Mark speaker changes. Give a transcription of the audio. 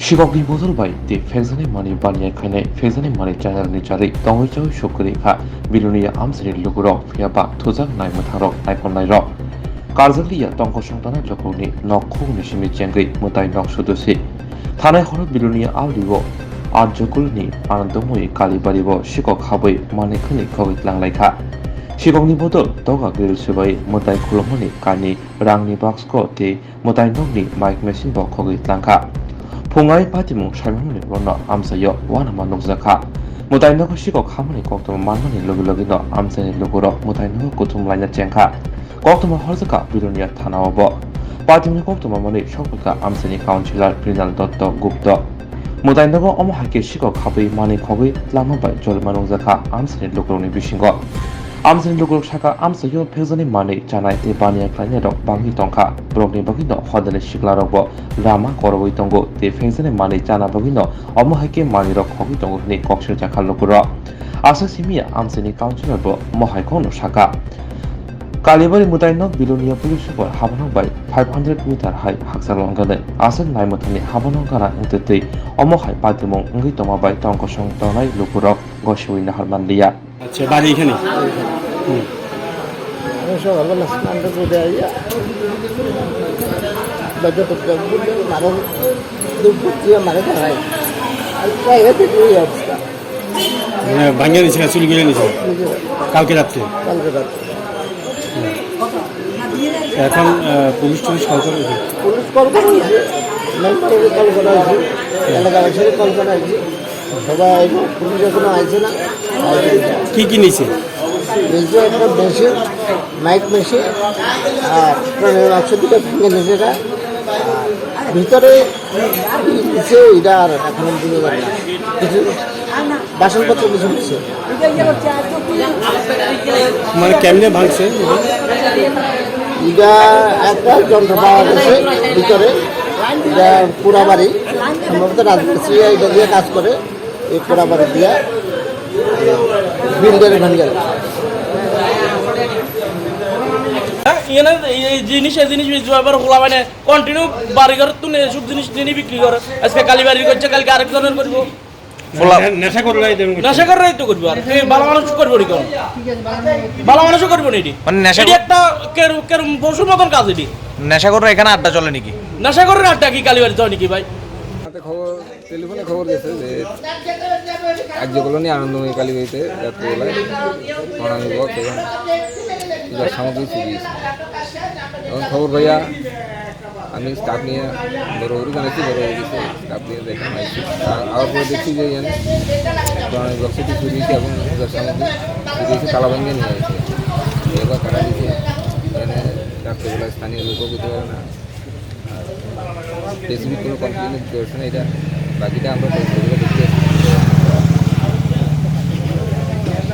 Speaker 1: 시각이 모델바이 디 팩산의 마니 바니아카네 팩산의 마니 자나르니 자리 덩어리자의 쇼크리카 비루니아 암스리 루그로 피아바 토작 나이마타로 나이콘나이로 কার্জালিয়া টঙ্ক সংতানা জকনি নক্ষুনি Simi Changi মুতাই নকসুদুসি থানায় হর বিলুনিয়া আলিব আর্যকুলনি আনন্দময়ী কালীবাড়িব শিকক হাবৈ মানিখনি খগিতলাংলাইখা শিককনি বদল দগা গ্রিল সুবাই মুতাই খুলমনি কানি রাংনি বাক্সকো তে মুতাই নগনি মাইক মেশিন ব খগিতলাংখা ফুঙাই পাতিমু সাইমামনি রন আমসায় ওয়ানামা নকজাখা মুতাই নগ শিকক হামনি কক্তম মানমানি লগে লগে ন আমসানি লগর মুতাই নগ কুতুম লাইনা চেংখা কক্তমা হরজাকা বিলুনিয়া থানাওব পাতিমনি কক্তমা মনি সকলকা আমসানি কাউন্সিলর মৃণাল দত্ত গুপ্ত মুতাই নগ অমহাইকে শিকক হাবৈ মানি খগৈ লামাবাই জলমা নকজাখা আমসানি লগরনি বিসিঙ্গ আমসানি লগর শাখা আমসায় ফেজনি মানি জানাই তে বানিয়া ক্লাইনে রক বাঙ্গি টংখা ব্রকনি বাগিন হদালে শিকলারব রামা করবই তঙ্গ তে ফেজনি মানি জানা বাগিন অমহাইকে মানি রক খগৈ তঙ্গনি কক্সের জাখা লগর আসা সিমিয়া আমসানি কাউন্সিলর ব মহাইকন শাখা কালীবাড়ি মুতাইনক বিলুনিয়া পুলিশ সুপার হাবানংবাই 500 মিটার হাই হাকসালংগানে আসল নাইমথানি হাবানংগানা উন্তেতৈ অমহাই পাতিমং উঙ্গি তমাবাই টঙ্ক সংতনাই লুকুরক গসুইনা হারমানলিয়া
Speaker 2: আচ্ছা বাড়ি এখানে
Speaker 3: সকালবেলা স্নান করে আইয়া বাজার করতে মারো দুপুর দিয়ে মারে ধরাই প্রায় এতে দুই অবস্থা
Speaker 2: ভাঙিয়ে নিয়েছে চুরি করে নিয়েছে কালকে রাত্রে এখন পুলিশ টুলিশ কল করে
Speaker 3: পুলিশ কল করা হয়েছে মেম্বারের কল করা হয়েছে এলাকাবাসীর কল করা হয়েছে সবাই পুলিশ এখনো আসছে না
Speaker 2: কি কি নিয়েছে
Speaker 3: এই যে একটা মেশিন মাইক মেশিন আর 1500 টাকা ভেঙে নিয়েছে এটা ভিতরে নিচে এটা আর এখন বুঝতে পারি না কিছু বাসনপত্র কিছু নিচ্ছে
Speaker 2: মানে কেমনে ভাঙছে
Speaker 3: এটা একটা যন্ত্র পাওয়া গেছে ভিতরে এটা পুরা বাড়ি সম্ভবত রাজমিস্ত্রি এটা দিয়ে কাজ করে এই পুরা বাড়ি দিয়ে বিল্ডারে ভেঙে
Speaker 4: এই জিনিস এবার খোলা মানে কন্টিনিউ বাড়িঘর তো সব জিনিস নিয়ে বিক্রি করে আজকে কালী বাড়ি করছে কালকে আরেকজনের করবো
Speaker 2: নেশা করলে
Speaker 4: নেশা করে তো করবো আর ভালো মানুষ করবো নি কোন ভালো মানুষও করবো না এটি
Speaker 5: মানে নেশা
Speaker 4: একটা কেরম পশুর মতন কাজ এটি
Speaker 5: নেশা করে এখানে আড্ডা চলে নাকি?
Speaker 4: নেশা করে আড্ডা কি কালী বাড়ি হয় নাকি ভাই?
Speaker 6: খবর টেলিফোনে খবর গেছে যে কার্যকলনী আনন্দময়ী কালীবাড়িতে রাত্রিবেলায় অনামি বক এবং পূজার সামগ্রী চুরি গেছে। এখন খবর ভাইয়া আমি স্টাফ নিয়ে বড় জানাচ্ছি বড় গেছে স্টাফ নিয়ে দেখে আইছি আবার পরে দেখছি যে এখানে অনামি বক্সটি চুরি গেছে এবং পূজার সামগ্রী চুরি গেছে তালা ভাঙিয়ে নিয়ে গেছে। এবার কারা দিয়েছে এখানে রাত্রিবেলায় স্থানীয় লোকও করতে পারে না, স্পেসিফিক কোনো কমপ্লেন করছে না। এটা বাকিটা আমরা দেখতে